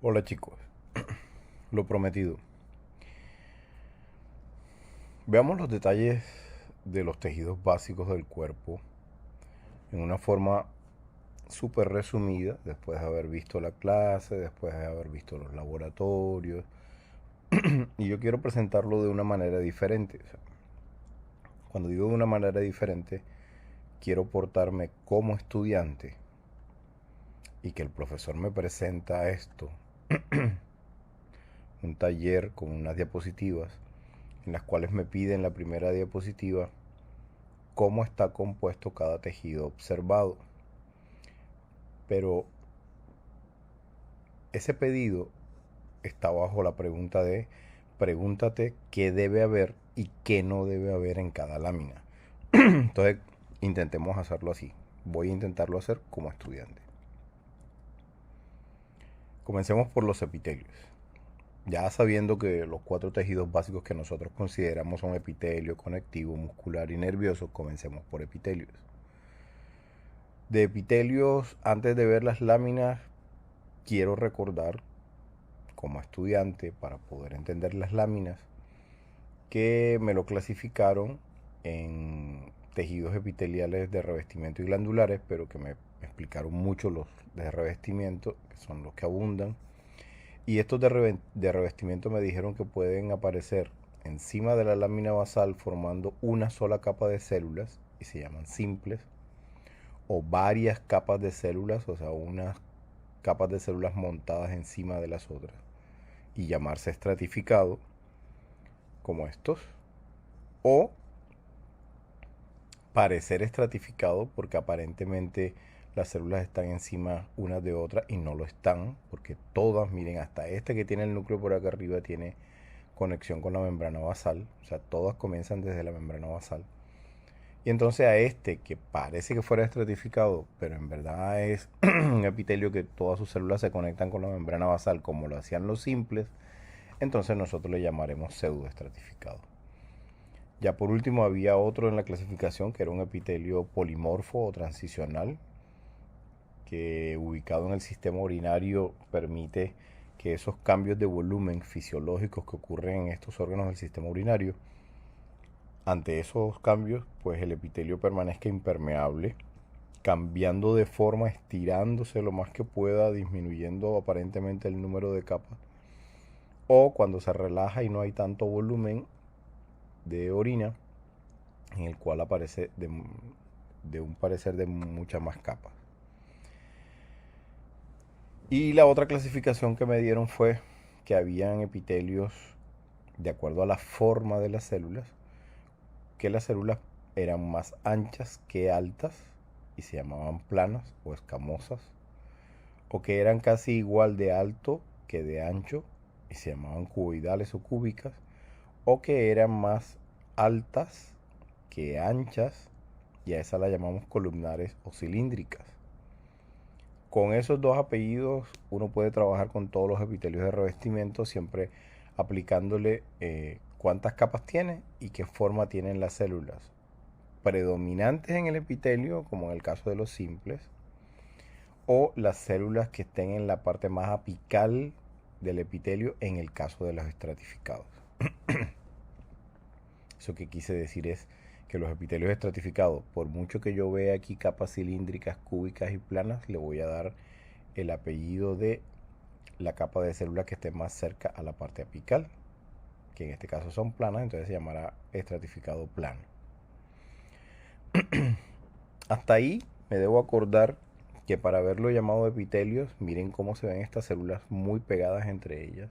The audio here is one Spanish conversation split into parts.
Hola chicos, lo prometido. Veamos los detalles de los tejidos básicos del cuerpo en una forma súper resumida, después de haber visto la clase, después de haber visto los laboratorios. Y yo quiero presentarlo de una manera diferente. O sea, cuando digo de una manera diferente, quiero portarme como estudiante y que el profesor me presenta esto, un taller con unas diapositivas, en las cuales me piden la primera diapositiva cómo está compuesto cada tejido observado. Pero ese pedido está bajo la pregunta de pregúntate qué debe haber y qué no debe haber en cada lámina. Entonces, intentemos hacerlo así. Voy a intentarlo hacer como estudiante. Comencemos por los epitelios. Ya sabiendo que los cuatro tejidos básicos que nosotros consideramos son epitelio, conectivo, muscular y nervioso, comencemos por epitelios. De epitelios, antes de ver las láminas, quiero recordar como estudiante para poder entender las láminas que me lo clasificaron en tejidos epiteliales de revestimiento y glandulares, pero que me explicaron mucho los de revestimiento, que son los que abundan. Y estos de revestimiento me dijeron que pueden aparecer encima de la lámina basal formando una sola capa de células y se llaman simples, o varias capas de células, o sea, unas capas de células montadas encima de las otras, y llamarse estratificado, como estos, o parecer estratificado porque aparentemente las células están encima unas de otras y no lo están, porque todas, miren, hasta este que tiene el núcleo por acá arriba tiene conexión con la membrana basal, o sea, todas comienzan desde la membrana basal. Y entonces a este que parece que fuera estratificado, pero en verdad es un epitelio que todas sus células se conectan con la membrana basal como lo hacían los simples, entonces nosotros le llamaremos pseudoestratificado. Ya por último había otro en la clasificación que era un epitelio polimorfo o transicional, que ubicado en el sistema urinario permite que esos cambios de volumen fisiológicos que ocurren en estos órganos del sistema urinario, ante esos cambios, pues el epitelio permanezca impermeable, cambiando de forma, estirándose lo más que pueda, disminuyendo aparentemente el número de capas, o cuando se relaja y no hay tanto volumen de orina, en el cual aparece de un parecer de muchas más capas. Y la otra clasificación que me dieron fue que habían epitelios de acuerdo a la forma de las células, que las células eran más anchas que altas y se llamaban planas o escamosas, o que eran casi igual de alto que de ancho y se llamaban cuboidales o cúbicas, o que eran más altas que anchas y a esa la llamamos columnares o cilíndricas. Con esos dos apellidos uno puede trabajar con todos los epitelios de revestimiento, siempre aplicándole cuántas capas tiene y qué forma tienen las células predominantes en el epitelio, como en el caso de los simples, o las células que estén en la parte más apical del epitelio en el caso de los estratificados. Eso que quise decir es que los epitelios estratificados, por mucho que yo vea aquí capas cilíndricas, cúbicas y planas, le voy a dar el apellido de la capa de células que esté más cerca a la parte apical, que en este caso son planas, entonces se llamará estratificado plano. Hasta ahí me debo acordar que para verlo llamado epitelios, miren cómo se ven estas células muy pegadas entre ellas,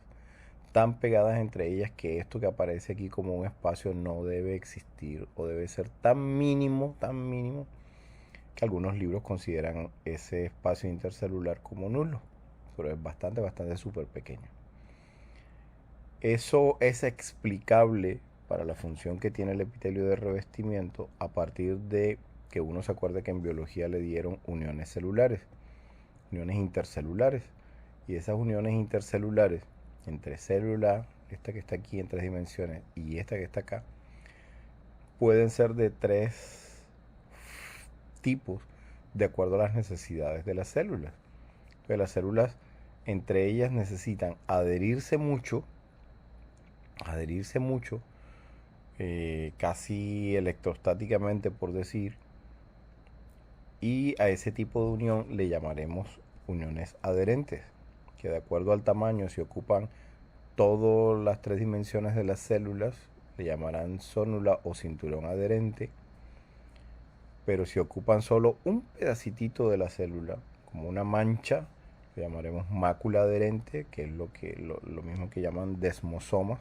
tan pegadas entre ellas que esto que aparece aquí como un espacio no debe existir o debe ser tan mínimo, que algunos libros consideran ese espacio intercelular como nulo, pero es bastante súper pequeño. Eso es explicable para la función que tiene el epitelio de revestimiento a partir de que uno se acuerde que en biología le dieron uniones celulares, uniones intercelulares. Y esas uniones intercelulares entre célula, esta que está aquí en tres dimensiones y esta que está acá, pueden ser de tres tipos de acuerdo a las necesidades de las células. Entonces, las células entre ellas necesitan adherirse mucho, casi electrostáticamente por decir, y a ese tipo de unión le llamaremos uniones adherentes, que de acuerdo al tamaño, si ocupan todas las tres dimensiones de las células, le llamarán zónula o cinturón adherente, pero si ocupan solo un pedacitito de la célula, como una mancha, le llamaremos mácula adherente, que es lo mismo que llaman desmosomas.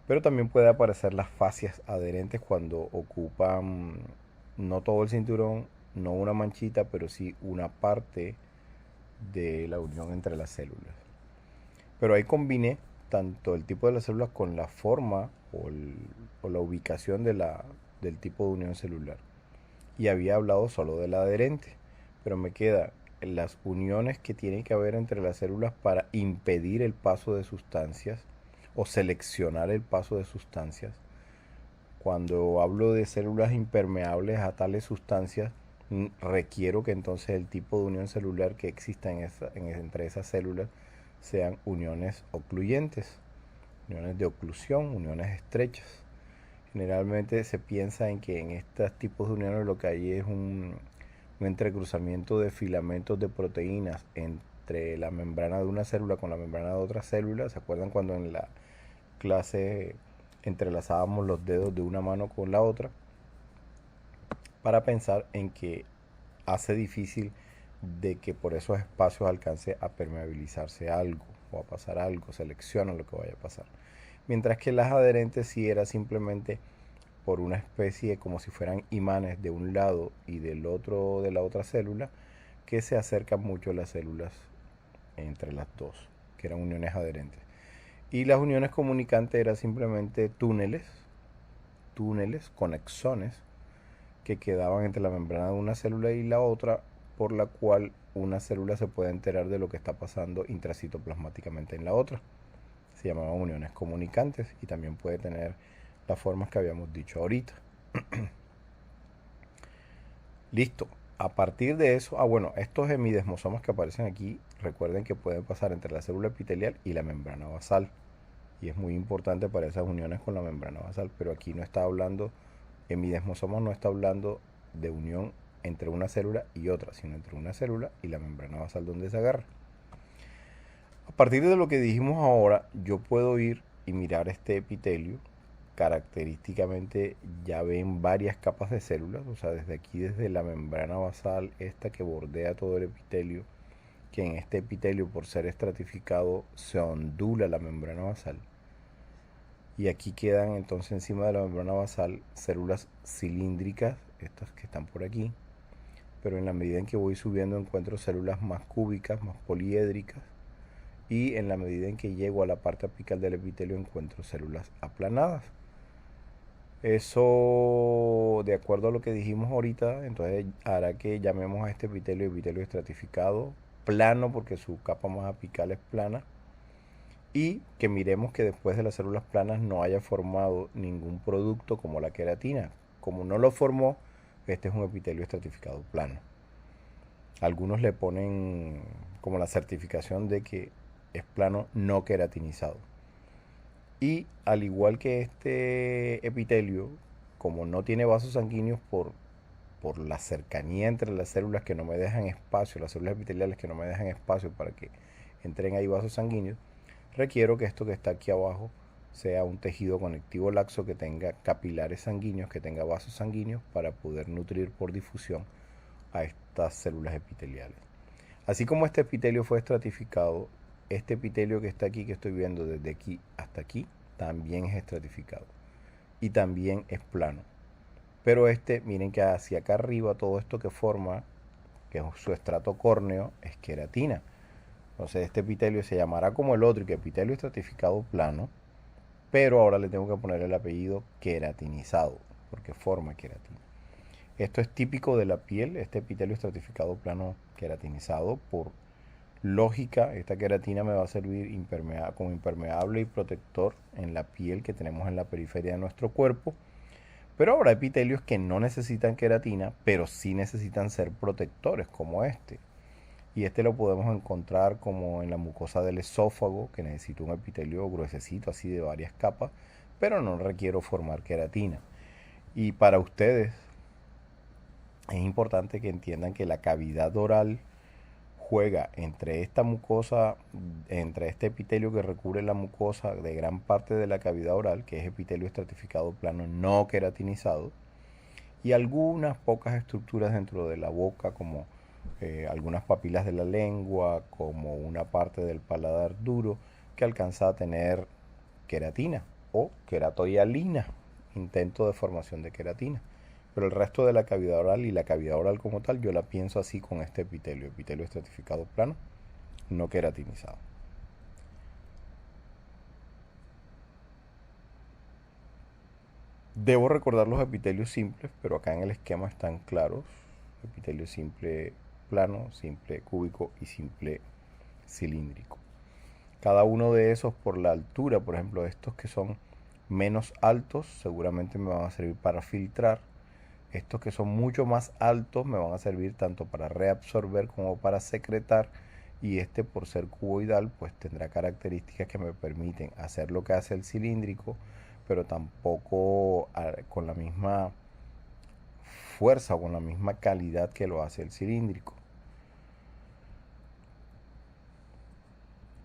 Pero también puede aparecer las fascias adherentes cuando ocupan no todo el cinturón, no una manchita, pero sí una parte de la unión entre las células. Pero ahí combiné tanto el tipo de las células con la forma o la ubicación del tipo de unión celular. Y había hablado solo de la adherente, pero me quedan las uniones que tienen que haber entre las células para impedir el paso de sustancias o seleccionar el paso de sustancias. Cuando hablo de células impermeables a tales sustancias, requiero que entonces el tipo de unión celular que exista entre esas células sean uniones ocluyentes, uniones de oclusión, uniones estrechas. Generalmente se piensa en que en estos tipos de uniones lo que hay es un entrecruzamiento de filamentos de proteínas entre la membrana de una célula con la membrana de otra célula. ¿Se acuerdan cuando en la clase entrelazábamos los dedos de una mano con la otra? Para pensar en que hace difícil de que por esos espacios alcance a permeabilizarse algo o a pasar algo, selecciona lo que vaya a pasar. Mientras que las adherentes sí era simplemente por una especie como si fueran imanes de un lado y del otro de la otra célula, que se acercan mucho las células entre las dos, que eran uniones adherentes. Y las uniones comunicantes eran simplemente túneles, conexones, que quedaban entre la membrana de una célula y la otra, por la cual una célula se puede enterar de lo que está pasando intracitoplasmáticamente en la otra. Se llamaban uniones comunicantes y también puede tener las formas que habíamos dicho ahorita. Listo. A partir de eso, bueno, estos hemidesmosomas que aparecen aquí, recuerden que pueden pasar entre la célula epitelial y la membrana basal. Y es muy importante para esas uniones con la membrana basal, pero aquí no está hablando, hemidesmosomas no está hablando de unión entre una célula y otra, sino entre una célula y la membrana basal donde se agarra. A partir de lo que dijimos ahora, yo puedo ir y mirar este epitelio. Característicamente ya ven varias capas de células, o sea, desde aquí, desde la membrana basal, esta que bordea todo el epitelio, que en este epitelio, por ser estratificado, se ondula la membrana basal. Y aquí quedan entonces encima de la membrana basal células cilíndricas, estas que están por aquí, pero en la medida en que voy subiendo encuentro células más cúbicas, más poliédricas, y en la medida en que llego a la parte apical del epitelio encuentro células aplanadas. Eso, de acuerdo a lo que dijimos ahorita, entonces hará que llamemos a este epitelio estratificado, plano porque su capa más apical es plana, y que miremos que después de las células planas no haya formado ningún producto como la queratina. Como no lo formó, este es un epitelio estratificado plano. Algunos le ponen como la certificación de que es plano no queratinizado. Y al igual que este epitelio, como no tiene vasos sanguíneos por la cercanía entre las células que no me dejan espacio, las células epiteliales que no me dejan espacio para que entren ahí vasos sanguíneos, requiero que esto que está aquí abajo sea un tejido conectivo laxo que tenga capilares sanguíneos, que tenga vasos sanguíneos para poder nutrir por difusión a estas células epiteliales. Así como este epitelio fue estratificado, este epitelio que está aquí, que estoy viendo desde aquí hasta aquí, también es estratificado y también es plano. Pero miren que hacia acá arriba todo esto que forma, que es su estrato córneo, es queratina. Entonces este epitelio se llamará como el otro, que epitelio estratificado plano, pero ahora le tengo que poner el apellido queratinizado, porque forma queratina. Esto es típico de la piel, este epitelio estratificado plano queratinizado. Por lógica, esta queratina me va a servir como impermeable y protector en la piel que tenemos en la periferia de nuestro cuerpo. Pero habrá epitelios que no necesitan queratina, pero sí necesitan ser protectores, como este. Y este lo podemos encontrar como en la mucosa del esófago, que necesita un epitelio gruesecito, así de varias capas, pero no requiero formar queratina. Y para ustedes es importante que entiendan que la cavidad oral juega entre esta mucosa, entre este epitelio que recubre la mucosa de gran parte de la cavidad oral, que es epitelio estratificado plano no queratinizado, y algunas pocas estructuras dentro de la boca, como algunas papilas de la lengua, como una parte del paladar duro, que alcanza a tener queratina o queratohialina, intento de formación de queratina. Pero el resto de la cavidad oral y la cavidad oral como tal, yo la pienso así con este epitelio, epitelio estratificado plano, no queratinizado. Debo recordar los epitelios simples, pero acá en el esquema están claros. Epitelio simple plano, simple cúbico y simple cilíndrico. Cada uno de esos por la altura, por ejemplo, estos que son menos altos seguramente me van a servir para filtrar. Estos que son mucho más altos me van a servir tanto para reabsorber como para secretar. Y este, por ser cuboidal, pues tendrá características que me permiten hacer lo que hace el cilíndrico, pero tampoco con la misma fuerza o con la misma calidad que lo hace el cilíndrico.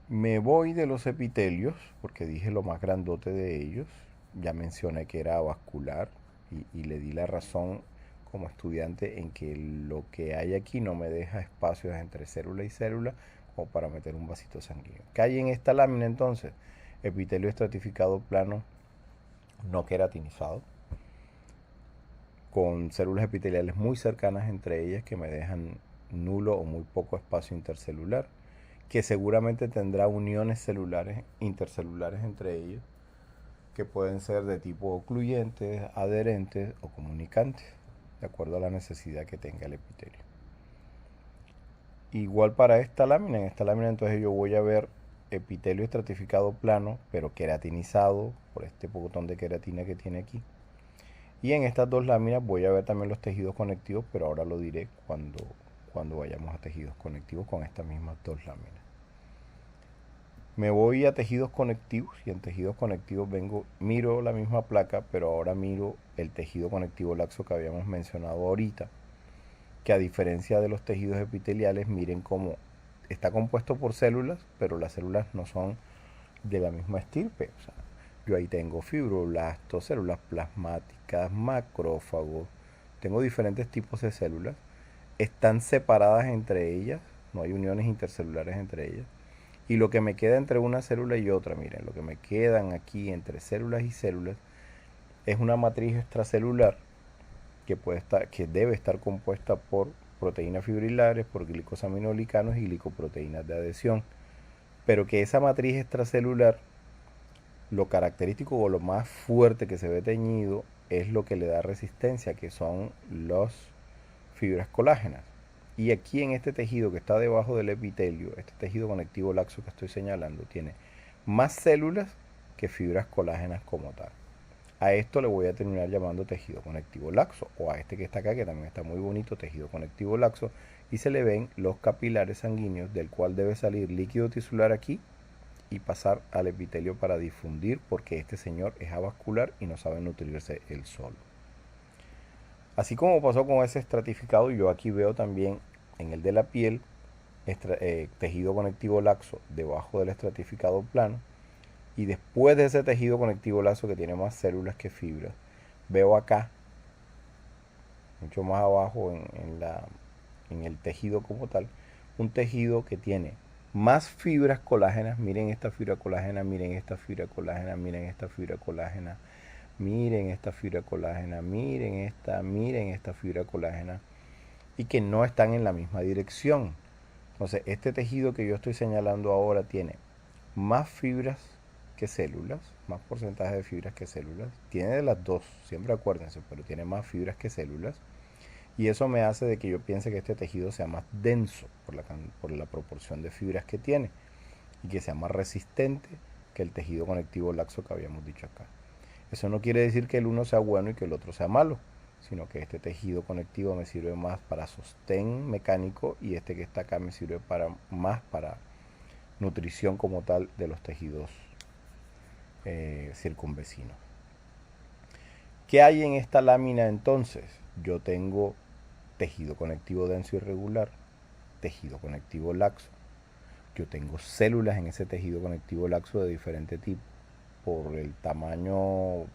Me voy de los epitelios, porque dije lo más grandote de ellos. Ya mencioné que era vascular y le di la razón como estudiante en que lo que hay aquí no me deja espacios entre célula y célula como para meter un vasito sanguíneo. ¿Qué hay en esta lámina entonces? Epitelio estratificado plano no queratinizado, con células epiteliales muy cercanas entre ellas que me dejan nulo o muy poco espacio intercelular, que seguramente tendrá uniones celulares, intercelulares entre ellos, que pueden ser de tipo ocluyentes, adherentes o comunicantes, de acuerdo a la necesidad que tenga el epitelio. Igual para esta lámina, en esta lámina entonces yo voy a ver epitelio estratificado plano, pero queratinizado por este botón de queratina que tiene aquí. Y en estas dos láminas voy a ver también los tejidos conectivos, pero ahora lo diré cuando vayamos a tejidos conectivos con estas mismas dos láminas. Me voy a tejidos conectivos y en tejidos conectivos miro la misma placa, pero ahora miro el tejido conectivo laxo que habíamos mencionado ahorita, que a diferencia de los tejidos epiteliales, miren cómo está compuesto por células, pero las células no son de la misma estirpe. O sea, yo ahí tengo fibroblastos, células plasmáticas, macrófagos, tengo diferentes tipos de células, están separadas entre ellas, no hay uniones intercelulares entre ellas. Y lo que me queda entre una célula y otra, miren, lo que me quedan aquí entre células y células es una matriz extracelular que debe estar compuesta por proteínas fibrilares, por glicosaminoglucanos y glicoproteínas de adhesión. Pero que esa matriz extracelular, lo característico o lo más fuerte que se ve teñido es lo que le da resistencia, que son las fibras colágenas. Y aquí en este tejido que está debajo del epitelio, este tejido conectivo laxo que estoy señalando, tiene más células que fibras colágenas como tal. A esto le voy a terminar llamando tejido conectivo laxo, o a este que está acá, que también está muy bonito, tejido conectivo laxo, y se le ven los capilares sanguíneos, del cual debe salir líquido tisular aquí y pasar al epitelio para difundir, porque este señor es avascular y no sabe nutrirse él solo. Así como pasó con ese estratificado, yo aquí veo también en el de la piel tejido conectivo laxo debajo del estratificado plano, y después de ese tejido conectivo laxo que tiene más células que fibras, veo acá, mucho más abajo en el tejido como tal, un tejido que tiene más fibras colágenas. Miren esta fibra colágena, miren esta fibra colágena, miren esta fibra colágena, miren esta fibra colágena, miren esta fibra colágena, y que no están en la misma dirección. Entonces, este tejido que yo estoy señalando ahora tiene más fibras que células, más porcentaje de fibras que células. Tiene de las dos, siempre acuérdense, pero tiene más fibras que células. Y eso me hace de que yo piense que este tejido sea más denso por la proporción de fibras que tiene y que sea más resistente que el tejido conectivo laxo que habíamos dicho acá. Eso no quiere decir que el uno sea bueno y que el otro sea malo. sino que este tejido conectivo me sirve más para sostén mecánico y este que está acá me sirve más para nutrición como tal de los tejidos circunvecinos. ¿Qué hay en esta lámina entonces? Yo tengo tejido conectivo denso irregular, tejido conectivo laxo. Yo tengo células en ese tejido conectivo laxo de diferente tipo. Por el tamaño,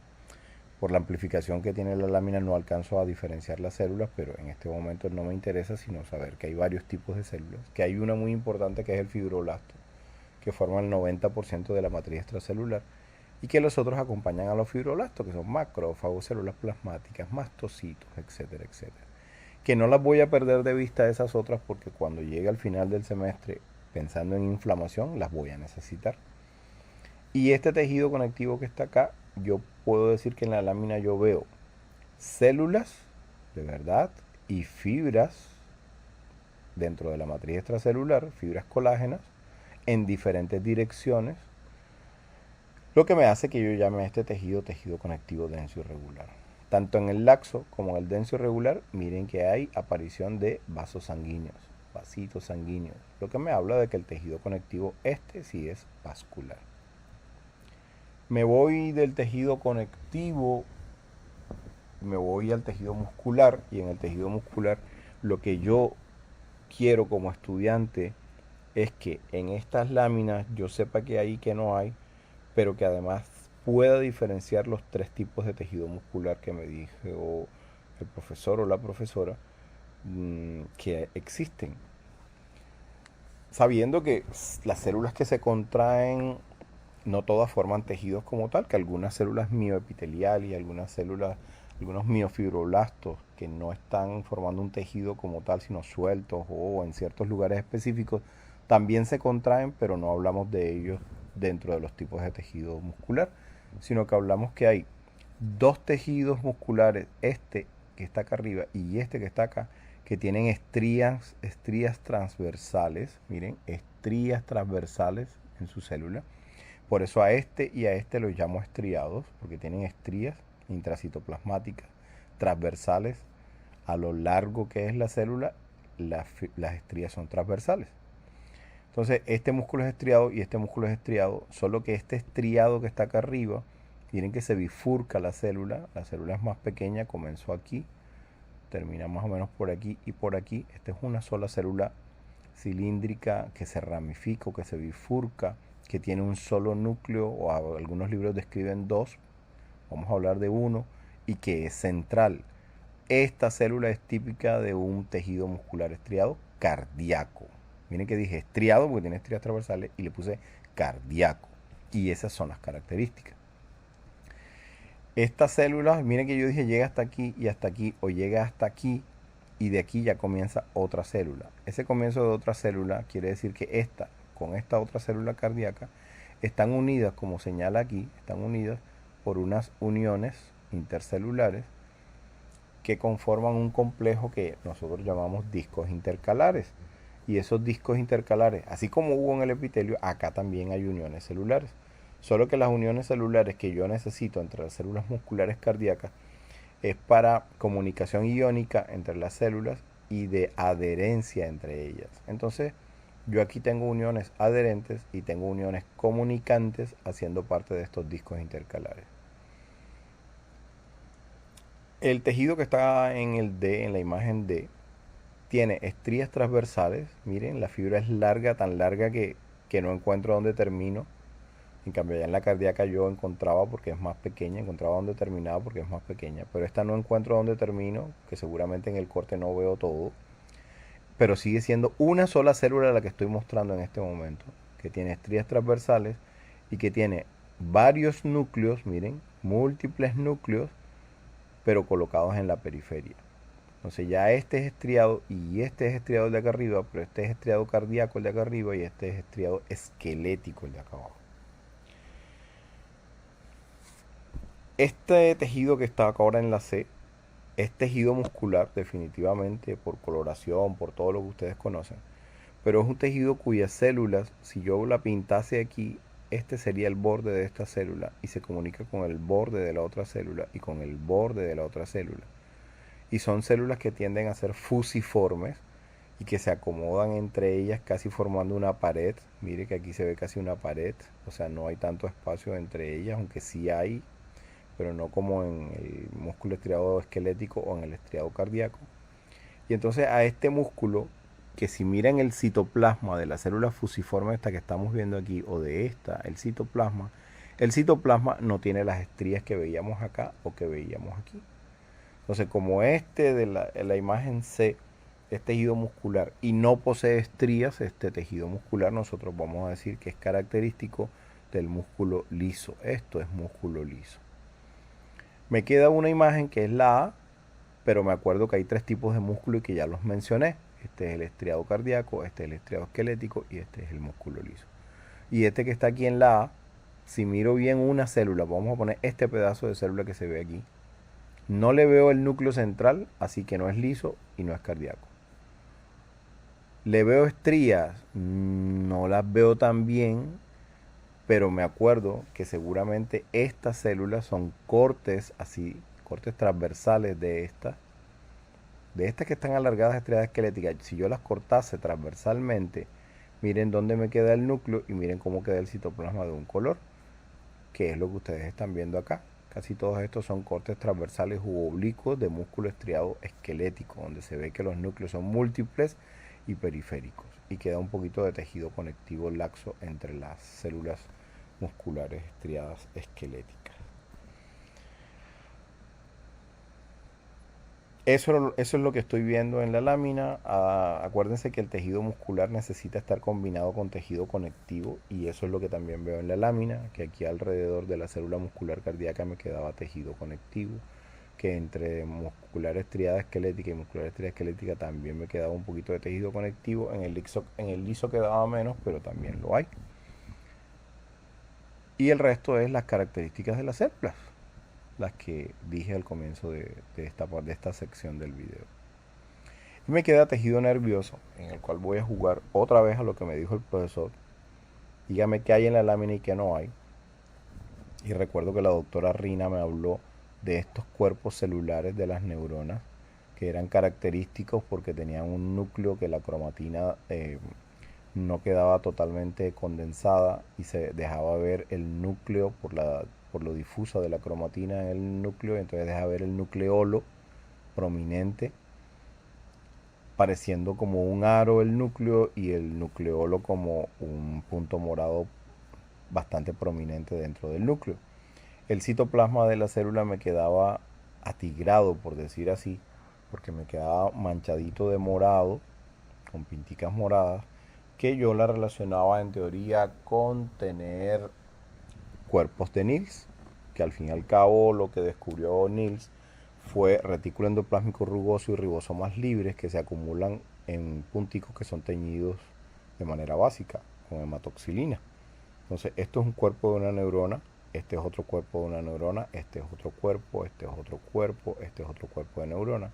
por la amplificación que tiene la lámina, no alcanzo a diferenciar las células, pero en este momento no me interesa sino saber que hay varios tipos de células, que hay una muy importante que es el fibroblasto, que forma el 90% de la matriz extracelular, y que los otros acompañan a los fibroblastos, que son macrófagos, células plasmáticas, mastocitos, etcétera, etcétera. Que no las voy a perder de vista esas otras porque cuando llegue al final del semestre, pensando en inflamación, las voy a necesitar. Y este tejido conectivo que está acá, yo puedo decir que en la lámina yo veo células, de verdad, y fibras dentro de la matriz extracelular, fibras colágenas, en diferentes direcciones, lo que me hace que yo llame a este tejido conectivo denso irregular. Tanto en el laxo como en el denso irregular, miren que hay aparición de vasos sanguíneos, vasitos sanguíneos, lo que me habla de que el tejido conectivo sí es vascular. Me voy del tejido conectivo, me voy al tejido muscular, y en el tejido muscular lo que yo quiero como estudiante es que en estas láminas yo sepa que hay y que no hay, pero que además pueda diferenciar los tres tipos de tejido muscular que me dijo el profesor o la profesora que existen. Sabiendo que las células que se contraen no todas forman tejidos como tal, que algunas células mioepiteliales y algunos miofibroblastos que no están formando un tejido como tal, sino sueltos o en ciertos lugares específicos, también se contraen, pero no hablamos de ellos dentro de los tipos de tejido muscular, sino que hablamos que hay dos tejidos musculares, este que está acá arriba y este que está acá, que tienen estrías transversales, miren, estrías transversales en su célula. Por eso a este y a este los llamo estriados, porque tienen estrías intracitoplasmáticas transversales a lo largo que es la célula, las estrías son transversales. Entonces este músculo es estriado y este músculo es estriado, solo que este estriado que está acá arriba, miren que se bifurca la célula es más pequeña, comenzó aquí, termina más o menos por aquí y por aquí. Esta es una sola célula cilíndrica que se ramifica o que se bifurca, que tiene un solo núcleo, o algunos libros describen dos, vamos a hablar de uno, y que es central. Esta célula es típica de un tejido muscular estriado cardíaco. Miren que dije estriado porque tiene estrías transversales y le puse cardíaco. Y esas son las características. Esta célula, miren que yo dije llega hasta aquí y hasta aquí, o llega hasta aquí y de aquí ya comienza otra célula. Ese comienzo de otra célula quiere decir que esta con esta otra célula cardíaca están unidas, como señala aquí, están unidas por unas uniones intercelulares que conforman un complejo que nosotros llamamos discos intercalares. Y esos discos intercalares, así como hubo en el epitelio, acá también hay uniones celulares. Solo que las uniones celulares que yo necesito entre las células musculares cardíacas es para comunicación iónica entre las células y de adherencia entre ellas. Entonces, yo aquí tengo uniones adherentes y tengo uniones comunicantes haciendo parte de estos discos intercalares. El tejido que está en el D, en la imagen D, tiene estrías transversales. Miren, la fibra es larga, tan larga que no encuentro dónde termino. En cambio, allá en la cardíaca yo encontraba porque es más pequeña, encontraba dónde terminaba porque es más pequeña. Pero esta no encuentro dónde termino, que seguramente en el corte no veo todo. Pero sigue siendo una sola célula la que estoy mostrando en este momento, que tiene estrías transversales y que tiene varios núcleos, miren, múltiples núcleos, pero colocados en la periferia. Entonces ya este es estriado y este es estriado el de acá arriba, pero este es estriado cardíaco el de acá arriba y este es estriado esquelético el de acá abajo. Este tejido que está acá ahora en la C es tejido muscular definitivamente por coloración, por todo lo que ustedes conocen, pero es un tejido cuyas células, si yo la pintase aquí, este sería el borde de esta célula y se comunica con el borde de la otra célula y con el borde de la otra célula. y son células que tienden a ser fusiformes y que se acomodan entre ellas casi formando una pared. Mire que aquí se ve casi una pared, o sea, no hay tanto espacio entre ellas, aunque sí hay, pero no como en el músculo estriado esquelético o en el estriado cardíaco. Y entonces a este músculo, que si miran el citoplasma de la célula fusiforme esta que estamos viendo aquí, o de esta, el citoplasma no tiene las estrías que veíamos acá o que veíamos aquí. Entonces, como este de la imagen C es tejido muscular y no posee estrías, este tejido muscular nosotros vamos a decir que es característico del músculo liso. Esto es músculo liso. Me queda una imagen que es la A, pero me acuerdo que hay tres tipos de músculo y que ya los mencioné. Este es el estriado cardíaco, este es el estriado esquelético y este es el músculo liso. Y este que está aquí en la A, si miro bien una célula, vamos a poner este pedazo de célula que se ve aquí, no le veo el núcleo central, así que no es liso y no es cardíaco. Le veo estrías, no las veo tan bien, pero me acuerdo que seguramente estas células son cortes así, cortes transversales de estas que están alargadas estriadas esqueléticas. Si yo las cortase transversalmente, miren dónde me queda el núcleo y miren cómo queda el citoplasma de un color, que es lo que ustedes están viendo acá. Casi todos estos son cortes transversales u oblicuos de músculo estriado esquelético, donde se ve que los núcleos son múltiples y periféricos y queda un poquito de tejido conectivo laxo entre las células musculares estriadas esqueléticas. Eso es lo que estoy viendo en la lámina. Acuérdense que el tejido muscular necesita estar combinado con tejido conectivo y eso es lo que también veo en la lámina, que aquí alrededor de la célula muscular cardíaca me quedaba tejido conectivo, que entre muscular estriada esquelética y muscular estriada esquelética también me quedaba un poquito de tejido conectivo. En el liso quedaba menos, pero también lo hay. Y el resto es las características de las células, las que dije al comienzo de esta sección del video. Y me queda tejido nervioso, en el cual voy a jugar otra vez a lo que me dijo el profesor. Dígame qué hay en la lámina y qué no hay. Y recuerdo que la doctora Rina me habló de estos cuerpos celulares de las neuronas, que eran característicos porque tenían un núcleo que la cromatina no quedaba totalmente condensada y se dejaba ver el núcleo por lo difusa de la cromatina en el núcleo, entonces deja ver el nucleolo prominente, pareciendo como un aro el núcleo y el nucleolo como un punto morado bastante prominente dentro del núcleo. El citoplasma de la célula me quedaba atigrado, por decir así, porque me quedaba manchadito de morado, con pinticas moradas, que yo la relacionaba en teoría con tener cuerpos de Nils, que al fin y al cabo lo que descubrió Nils fue retículo endoplásmico rugoso y ribosomas libres que se acumulan en punticos que son teñidos de manera básica con hematoxilina. Entonces esto es un cuerpo de una neurona, este es otro cuerpo de una neurona, este es otro cuerpo, este es otro cuerpo, este es otro cuerpo de neurona.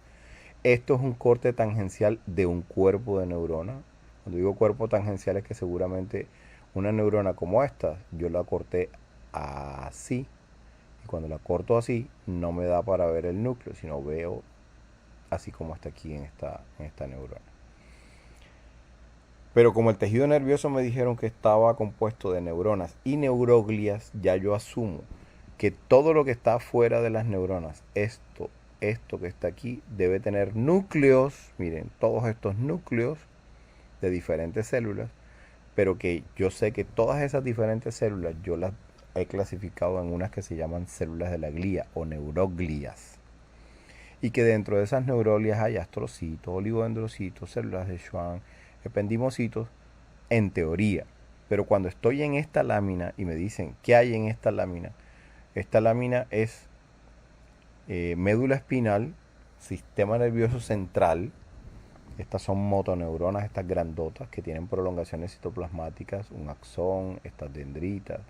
Esto es un corte tangencial de un cuerpo de neurona. Cuando digo cuerpo tangencial es que seguramente una neurona como esta, yo la corté así. Y cuando la corto así, no me da para ver el núcleo, sino veo así como está aquí en esta neurona. Pero como el tejido nervioso me dijeron que estaba compuesto de neuronas y neuroglias, ya yo asumo que todo lo que está fuera de las neuronas, esto que está aquí, debe tener núcleos, miren, todos estos núcleos de diferentes células, pero que yo sé que todas esas diferentes células yo las he clasificado en unas que se llaman células de la glía o neuroglias. Y que dentro de esas neuroglias hay astrocitos, oligodendrocitos, células de Schwann, ependimocitos, en teoría. Pero cuando estoy en esta lámina y me dicen qué hay en esta lámina es médula espinal, sistema nervioso central. Estas son motoneuronas, estas grandotas que tienen prolongaciones citoplasmáticas, un axón, estas dendritas.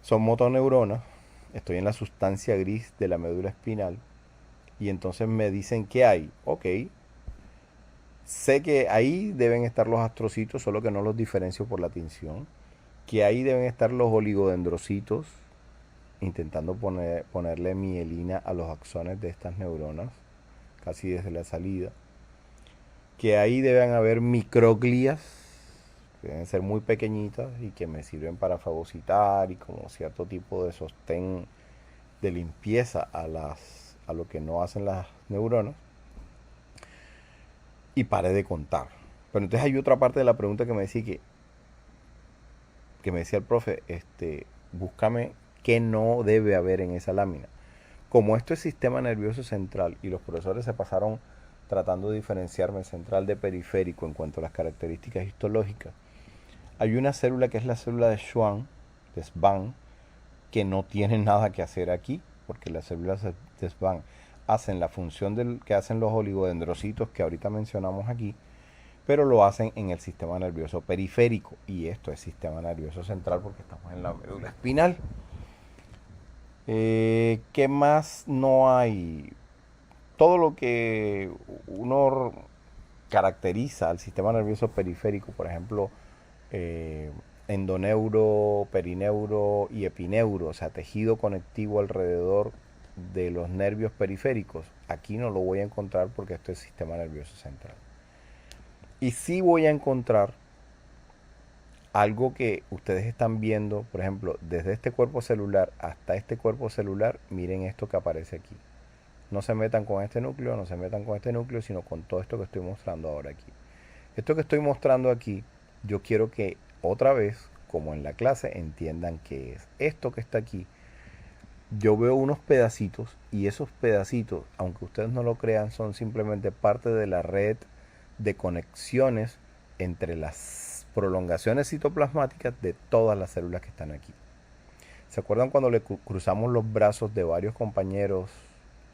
Son motoneuronas. Estoy en la sustancia gris de la médula espinal y entonces me dicen qué hay. Ok, sé que ahí deben estar los astrocitos, solo que no los diferencio por la tinción. Que ahí deben estar los oligodendrocitos, intentando ponerle mielina a los axones de estas neuronas, casi desde la salida, que ahí deben haber microglias, que deben ser muy pequeñitas y que me sirven para fagocitar y como cierto tipo de sostén de limpieza a lo que no hacen las neuronas, y paré de contar. Pero entonces hay otra parte de la pregunta que me decía que me decía el profe, búscame qué no debe haber en esa lámina. Como esto es sistema nervioso central y los profesores se pasaron tratando de diferenciarme central de periférico en cuanto a las características histológicas, hay una célula que es la célula de Schwann, de Schwann, que no tiene nada que hacer aquí, porque las células de Schwann hacen la función que hacen los oligodendrocitos que ahorita mencionamos aquí, pero lo hacen en el sistema nervioso periférico, y esto es sistema nervioso central porque estamos en la médula espinal. ¿Qué más no hay? Todo lo que uno caracteriza al sistema nervioso periférico, por ejemplo, endoneuro, perineuro y epineuro, o sea, tejido conectivo alrededor de los nervios periféricos, aquí no lo voy a encontrar porque esto es sistema nervioso central. Y sí voy a encontrar algo que ustedes están viendo, por ejemplo, desde este cuerpo celular hasta este cuerpo celular, miren esto que aparece aquí. No se metan con este núcleo, no se metan con este núcleo, sino con todo esto que estoy mostrando ahora aquí. Esto que estoy mostrando aquí, yo quiero que otra vez, como en la clase, entiendan qué es. Esto que está aquí, yo veo unos pedacitos y esos pedacitos, aunque ustedes no lo crean, son simplemente parte de la red de conexiones entre las prolongaciones citoplasmáticas de todas las células que están aquí. ¿Se acuerdan cuando le cruzamos los brazos de varios compañeros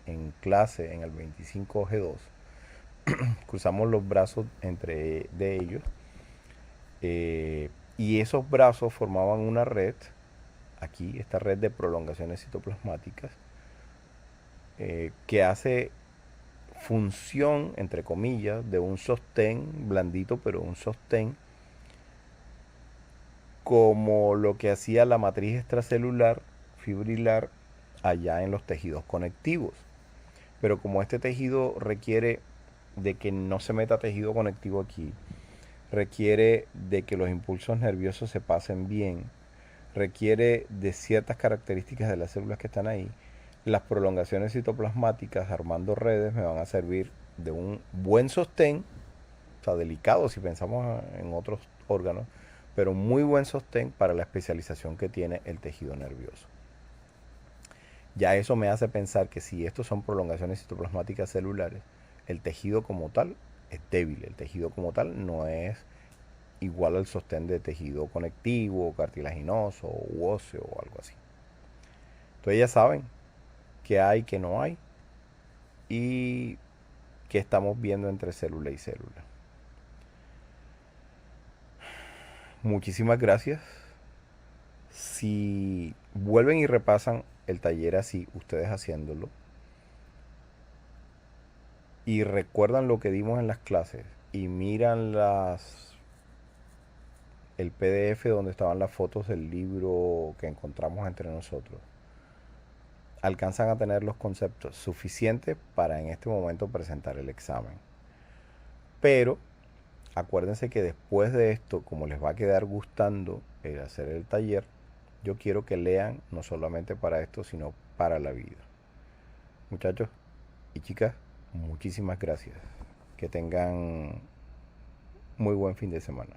en clase en el 25G2? Cruzamos los brazos de ellos, y esos brazos formaban una red, aquí, esta red de prolongaciones citoplasmáticas, que hace función, entre comillas, de un sostén, blandito, pero un sostén, como lo que hacía la matriz extracelular fibrilar allá en los tejidos conectivos. Pero como este tejido requiere de que no se meta tejido conectivo aquí, requiere de que los impulsos nerviosos se pasen bien, requiere de ciertas características de las células que están ahí, las prolongaciones citoplasmáticas armando redes me van a servir de un buen sostén, o sea, delicado si pensamos en otros órganos, pero muy buen sostén para la especialización que tiene el tejido nervioso. Ya eso me hace pensar que si estos son prolongaciones citoplasmáticas celulares, el tejido como tal es débil, el tejido como tal no es igual al sostén de tejido conectivo, cartilaginoso u óseo o algo así. Entonces ya saben qué hay, qué no hay y qué estamos viendo entre célula y célula. Muchísimas gracias. Si vuelven y repasan el taller así, ustedes haciéndolo, y recuerdan lo que dimos en las clases y miran el PDF donde estaban las fotos del libro que encontramos entre nosotros, alcanzan a tener los conceptos suficientes para en este momento presentar el examen. Pero acuérdense que después de esto, como les va a quedar gustando el hacer el taller, yo quiero que lean no solamente para esto, sino para la vida. Muchachos y chicas, muchísimas gracias. Que tengan muy buen fin de semana.